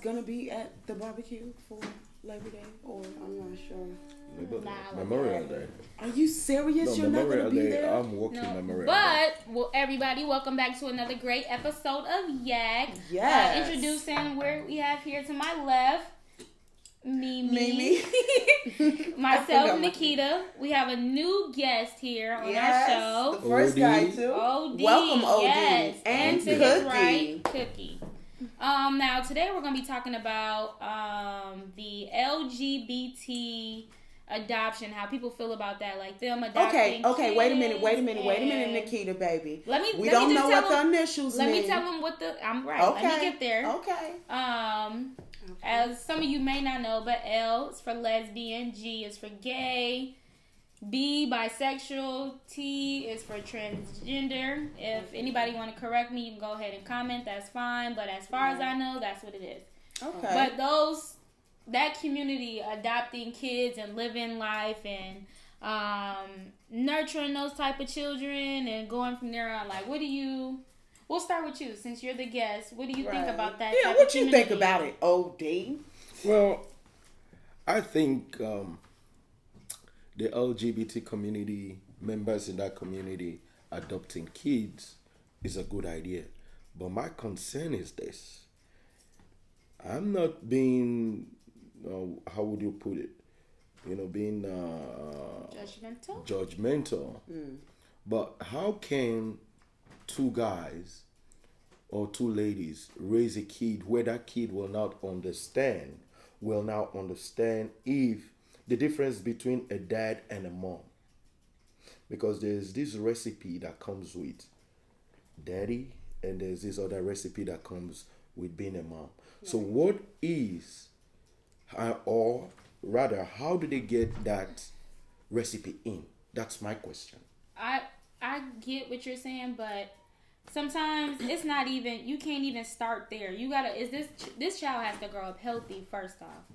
gonna be at the barbecue for Labor Day, or I'm not sure. Memorial Day. Are you serious? No, You're not gonna be there. I'm working Memorial Day. But everybody, welcome back to another great episode of Yak. Yes. Introducing where we have here to my left. Mimi. Myself, Nikita. We have a new guest here on our show. The first guy too. OD. Welcome, OD. Yes. And to Cookie. his right, Cookie. Now today we're gonna be talking about the LGBT adoption, how people feel about that, like them adopting. Okay. Wait a minute, Nikita, baby. We let don't me know what them, the initials mean. Let me tell them what the. I'm right. Okay. Let me get there. Okay. As some of you may not know, but L is for lesbian, G is for gay, B bisexual, T is for transgender. If anybody want to correct me, you can go ahead and comment. That's fine. But as far as I know, that's what it is. Okay. But that community adopting kids and living life and nurturing those type of children and going from there on, like, we'll start with you since you're the guest. What do you think about that? Yeah, what you think about it, OD? Well, I think the LGBT community, members in that community adopting kids is a good idea. But my concern is this. I'm not being, how would you put it? Being judgmental. But how can two guys or two ladies raise a kid where that kid will now understand if the difference between a dad and a mom? Because there's this recipe that comes with daddy and there's this other recipe that comes with being a mom. So what is, or rather, how do they get that recipe in? That's my question. I get what you're saying, but sometimes it's not even, you can't even start there. You gotta, this child has to grow up healthy first off.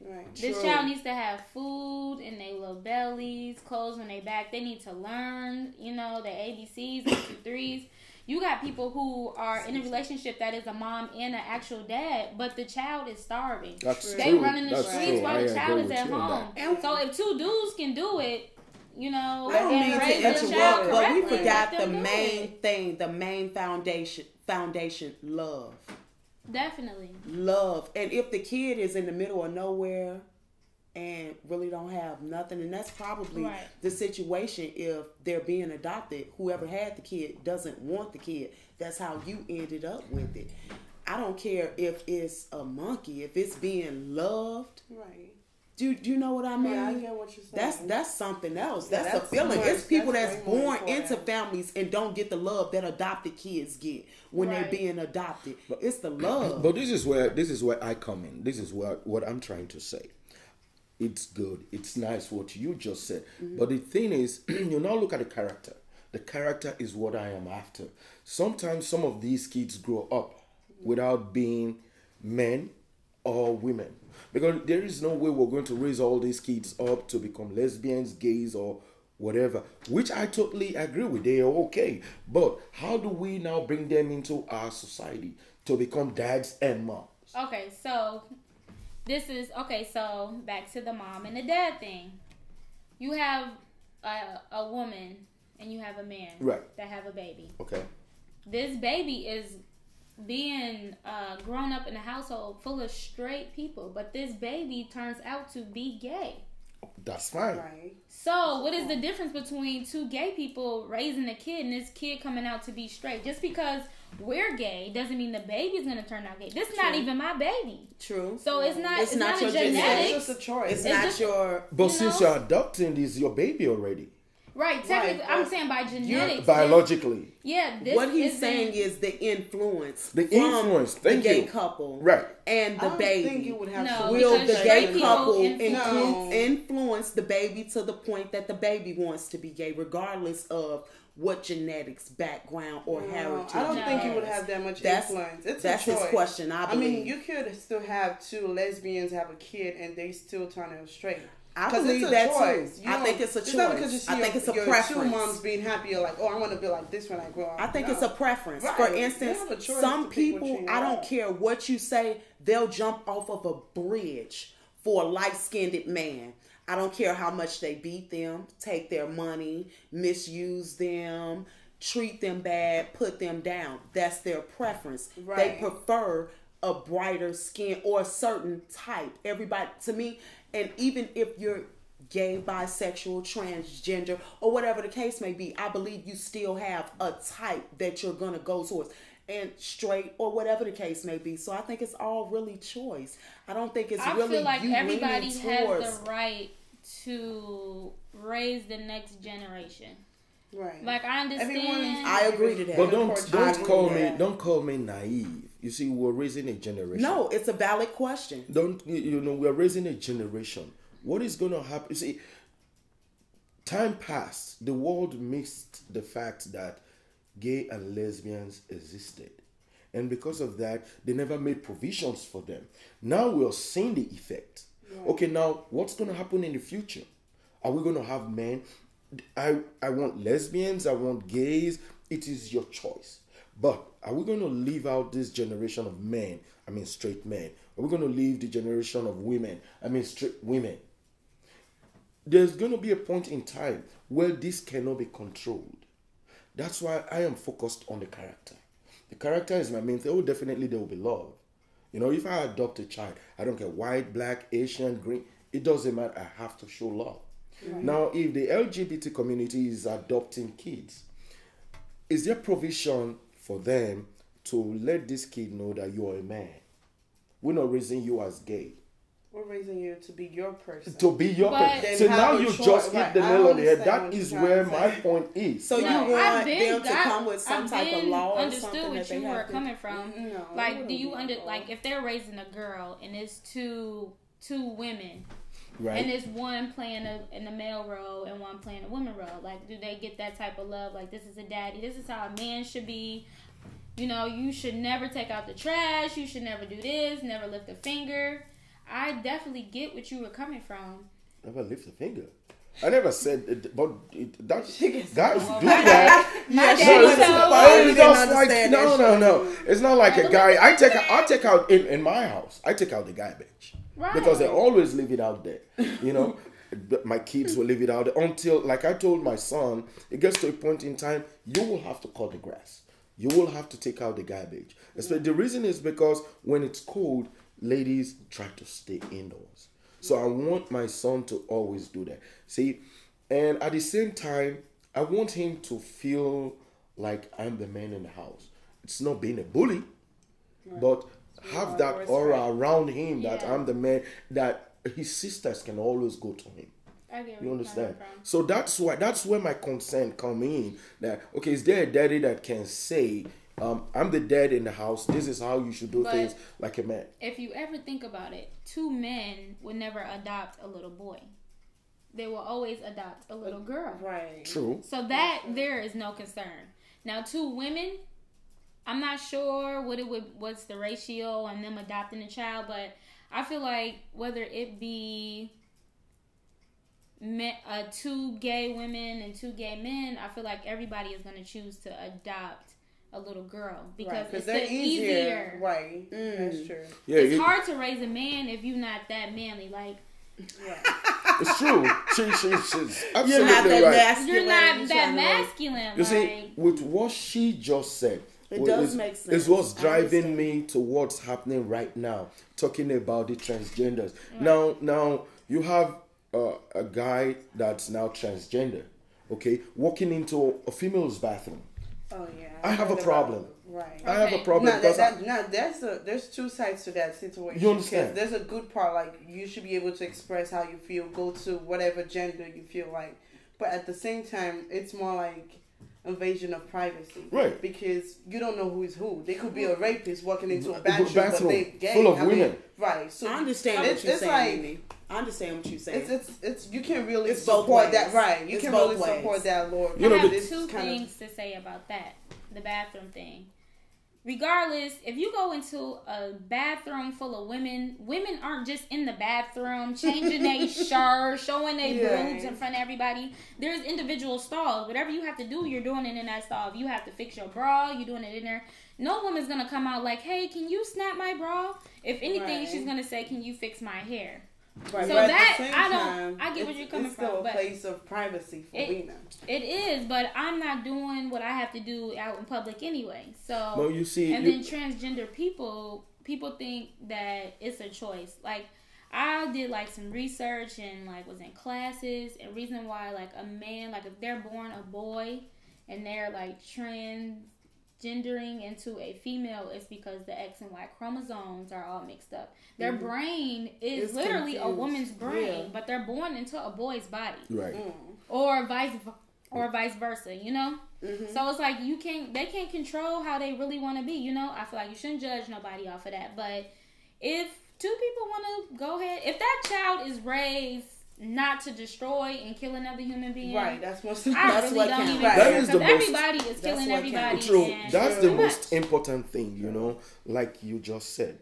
Right. This child needs to have food in their little bellies, clothes on their back. They need to learn, the ABCs, 1, 2, 3s. You got people who are in a relationship that is a mom and an actual dad, but the child is starving. That's they true. running the streets while the child is at home. And so if two dudes can do it, I don't mean to interrupt, but we forgot the main thing, the main foundation, love. Definitely. Love. And if the kid is in the middle of nowhere and really don't have nothing, and that's probably the situation if they're being adopted, whoever had the kid doesn't want the kid. That's how you ended up with it. I don't care if it's a monkey, if it's being loved. Right. Do you know what I mean? Yeah, I get what you're saying. That's something else. That's a feeling. It's people that's born into families and don't get the love that adopted kids get when they're being adopted. It's the love. But this is where I come in. This is what I'm trying to say. It's good. It's nice what you just said. Mm-hmm. But the thing is, you now look at the character. The character is what I am after. Sometimes some of these kids grow up without being men or women. Because there is no way we're going to raise all these kids up to become lesbians, gays, or whatever. Which I totally agree with. They are okay. But how do we now bring them into our society to become dads and moms? Okay, so back to the mom and the dad thing. You have a woman and you have a man that have a baby. Okay. This baby is being grown up in a household full of straight people, but this baby turns out to be gay. That's fine. Right. So what is the difference between two gay people raising a kid and this kid coming out to be straight? Just because we're gay doesn't mean the baby's gonna turn out gay. This is not even my baby. True. So it's not your a genetics. It's just a choice. It's not your. But since you're adopting, it's your baby already. Right, technically, I'm saying by genetics. Biologically. What he's saying is the influence. The influence, the gay couple. Right. And the baby. I think you would have will the gay couple influence the baby to the point that the baby wants to be gay, regardless of what genetics, background, or heritage. I don't think you would have that much influence. It's that's a choice. his question, I believe. I mean, you could still have two lesbians have a kid and they still turn out straight. I believe that choice. Too. I think it's a choice. I think it's a preference. Two moms being happy, you're like, oh, I want to be like this when I grow up. I think it's a preference. Right. For instance, some people, I don't care what you say, they'll jump off of a bridge for a light-skinned man. I don't care how much they beat them, take their money, misuse them, treat them bad, put them down. That's their preference. Right. They prefer a brighter skin or a certain type. Everybody, to me, and even if you're gay, bisexual, transgender, or whatever the case may be, I believe you still have a type that you're going to go towards. And straight or whatever the case may be. So I think it's all really choice. I don't think it's really. I feel like everybody has the right to raise the next generation. Right. Like I understand. I agree to that. But don't call me naive. You see, we're raising a generation. No, it's a valid question. We're raising a generation. What is going to happen? You see, time passed. The world missed the fact that gay and lesbians existed. And because of that, they never made provisions for them. Now we're seeing the effect. Yeah. Okay, now what's going to happen in the future? Are we going to have men? I want lesbians, I want gays. It is your choice. But are we going to leave out this generation of men? I mean straight men. Are we going to leave the generation of women? I mean straight women. There's going to be a point in time where this cannot be controlled. That's why I am focused on the character. The character is my main thing. Oh, definitely there will be love. You know, if I adopt a child, I don't care, white, black, Asian, green, it doesn't matter. I have to show love. Right. Now, if the LGBT community is adopting kids, is there provision for them to let this kid know that you are a man? We're not raising you as gay. We're raising you to be your person. To be your person. So now you just hit the nail on the head. That is where my point is. So you want them to come with some type of law or something that they have to... understood what you were coming from. No, like, do you like if they're raising a girl and it's two women, right? And it's one playing in the male role and one playing a woman role. Like, do they get that type of love? Like, this is a daddy. This is how a man should be. You know, you should never take out the trash. You should never do this. Never lift a finger. I definitely get what you were coming from. Never lift a finger. I never said it, but guys do that. No. It's not like a guy. I take out in my house. I take out the garbage because they always leave it out there. You know, my kids will leave it out there until, like I told my son, it gets to a point in time you will have to cut the grass. You will have to take out the garbage. So the reason is because when it's cold, ladies try to stay indoors. So I want my son to always do that. See, and at the same time, I want him to feel like I'm the man in the house. It's not being a bully, but have that aura around him that I'm the man, that his sisters can always go to him. You understand? So that's where my concern come in. That, okay, is there a daddy that can say, I'm the dad in the house, this is how you should do things like a man? If you ever think about it, two men would never adopt a little boy. They will always adopt a little girl. Right. True. So that there is no concern. Now, two women, I'm not sure what's the ratio on them adopting a child, but I feel like whether it be two gay women and two gay men, I feel like everybody is going to choose to adopt a little girl because it's easier. Right. That's true. Yeah, it's hard to raise a man if you're not that manly. Like, it's true. She's absolutely you're not that right. masculine. You're not that masculine. You see, with what she just said, it does make sense. It's what's driving me to what's happening right now, talking about the transgenders. Right. Now you have a guy that's now transgender, okay, walking into a female's bathroom. Oh yeah. I have a problem. Right. I have a problem. There's two sides to that situation. You understand? There's a good part, like you should be able to express how you feel, go to whatever gender you feel like, but at the same time, it's more like invasion of privacy. Right. Because you don't know who is who. They could be a rapist walking into a bathroom but they gay. Full of women. Right. So I understand what you're saying, Amy. I understand what you're saying. It's you can't really it's support that. Right. You can't really support that, Lord. I have two things to say about that. The bathroom thing. regardless, if you go into a bathroom full of women aren't just in the bathroom changing their shirt, showing their boobs in front of everybody. There's individual stalls. Whatever you have to do, you're doing it in that stall. If you have to fix your bra, you're doing it in there. No woman's gonna come out like, hey, can you snap my bra? If anything, she's gonna say, can you fix my hair? Right. So but that I get what you're coming from. It's still a but place of privacy for women. It is, but I'm not doing what I have to do out in public anyway. So, well, you see, and then transgender people think that it's a choice. Like, I did like some research and like was in classes, and reason why like a man, like if they're born a boy and they're like transgendering into a female, is because the X and Y chromosomes are all mixed up. Their brain is literally confused. A woman's brain, but they're born into a boy's body, right? Or vice versa, you know. So it's like they can't control how they really want to be, you know. I feel like you shouldn't judge nobody off of that, but if two people want to go ahead, if that child is raised not to destroy and kill another human being, right? That's most. I really don't even care, because everybody is killing everybody. True. That's the most important thing, you know. Like you just said,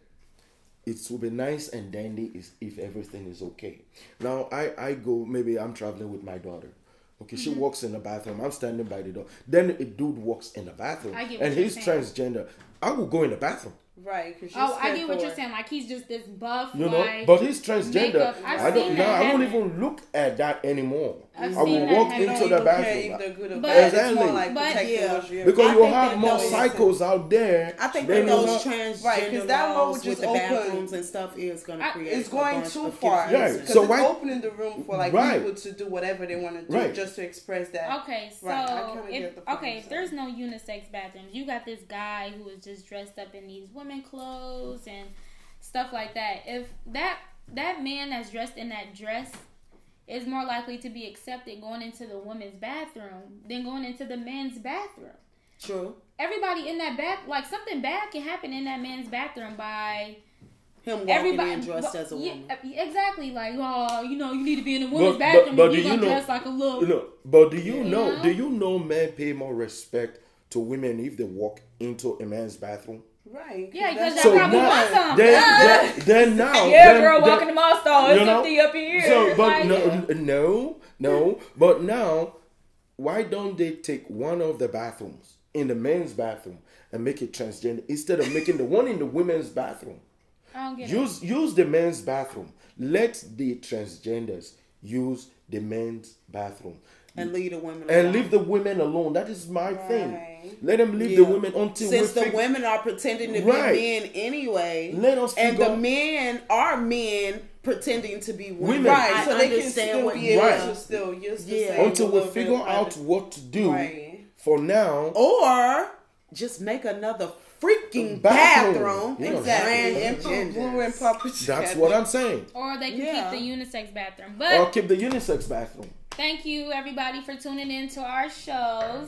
it will be nice and dandy if everything is okay. Now I go, maybe I'm traveling with my daughter. Okay, she walks in the bathroom. I'm standing by the door. Then a dude walks in the bathroom, and he's transgender. I will go in the bathroom. Right. I get what you're saying. Like, he's just this buff, you know, but he's transgender. I won't even look at that anymore. I will walk into the bathroom. Because you have more cycles out there. I think that those transgender laws with the bathrooms and stuff is going to create. It's going too far. Right. So it's opening the room for like people to do whatever they want to do, just to express that. Okay, so if there's no unisex bathrooms, you got this guy who is just dressed up in these women clothes and stuff like that. If that man that's dressed in that dress is more likely to be accepted going into the women's bathroom than going into the men's bathroom. True. Everybody in that like something bad can happen in that man's bathroom by him walking in dressed as a woman. Exactly. Like, oh, you know, you need to be in the women's bathroom and you're gonna dress like a little. But do you know men pay more respect to women if they walk into a man's bathroom? Right. Yeah, because that probably wants something. Then now. Yeah, girl, walking the mall store. It's empty up in here. So, but no. But now, why don't they take one of the bathrooms in the men's bathroom and make it transgender instead of making the one in the women's bathroom? I don't get it. Use the men's bathroom. Let the transgenders use the men's bathroom. And leave the women alone. And leave the women alone. That is my thing. Let them leave the women until since the women are pretending to be men anyway. Let us and the men are men pretending to be women. Right. So they can still be able to still use the same. Until we figure out what to do for now. Or just make another freaking bathroom. Exactly. That's what I'm saying. Or they can keep the unisex bathroom. Or keep the unisex bathroom. Thank you, everybody, for tuning in to our shows.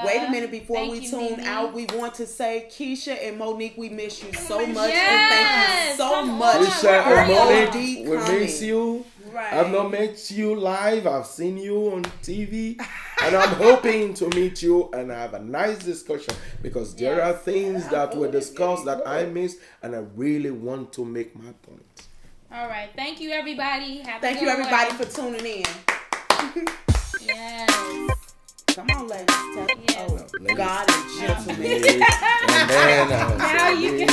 Wait a minute. Before we tune out, we want to say, Keisha and Monique, we miss you so much. Yes. And thank you so much. Keisha and Monique, we miss you. Right. I've not met you live. I've seen you on TV. And I'm hoping to meet you and have a nice discussion, because there are things that were discussed that I missed, and I really want to make my point. All right. Thank you, everybody. Thank you, everybody, for tuning in. Yes. Come on, ladies. God and gentlemen. And then now you can.